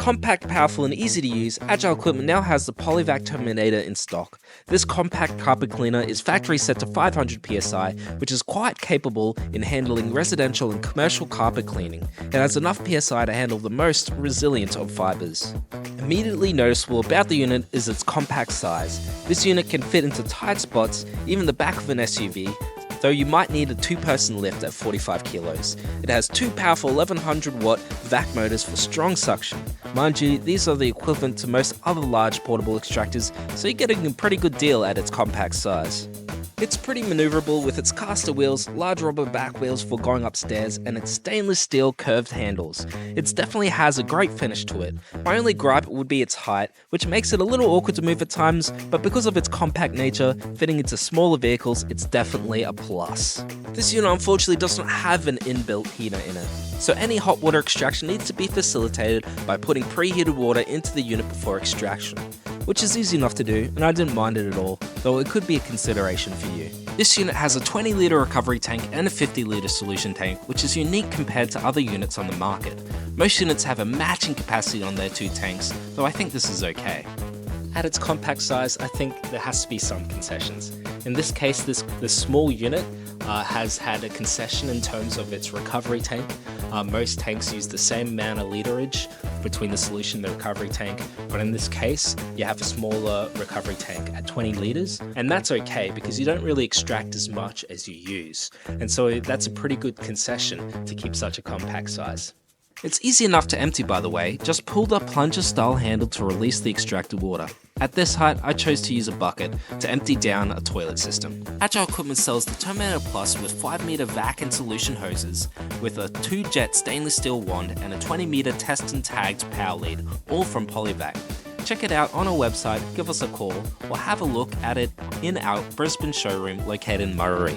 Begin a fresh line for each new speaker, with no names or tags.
Compact, powerful and easy to use, Agile equipment now has the Polivac Terminator in stock. This compact carpet cleaner is factory set to 500 psi, which is quite capable in handling residential and commercial carpet cleaning. It has enough psi to handle the most resilient of fibers. Immediately noticeable about the unit is its compact size. This unit can fit into tight spots, even the back of an SUV, though you might need a two-person lift at 45 kilos. It has two powerful 1100 watt vac motors for strong suction. Mind you, these are the equivalent to most other large portable extractors, so you're getting a pretty good deal at its compact size. It's pretty maneuverable with its caster wheels, large rubber back wheels for going upstairs, and its stainless steel curved handles. It definitely has a great finish to it. My only gripe would be its height, which makes it a little awkward to move at times, but because of its compact nature, fitting into smaller vehicles, it's definitely a plus. This unit unfortunately does not have an inbuilt heater in it, so any hot water extraction needs to be facilitated by putting preheated water into the unit before extraction, which is easy enough to do, and I didn't mind it at all, though it could be a consideration for you. This unit has a 20 litre recovery tank and a 50 litre solution tank, which is unique compared to other units on the market. Most units have a matching capacity on their two tanks, though I think this is okay. At its compact size, I think there has to be some concessions. In this case, this small unit has had a concession in terms of its recovery tank. Most tanks use the same amount of literage between the solution and the recovery tank, but in this case, you have a smaller recovery tank at 20 litres, and that's okay because you don't really extract as much as you use. And so that's a pretty good concession to keep such a compact size. It's easy enough to empty, by the way, just pull the plunger style handle to release the extracted water. At this height, I chose to use a bucket to empty down a toilet system. Agile Equipment sells the Terminator Plus with 5-meter vac and solution hoses, with a 2-jet stainless steel wand and a 20-meter test and tagged power lead, all from Polivac. Check it out on our website, give us a call, or have a look at it in our Brisbane showroom located in Murray.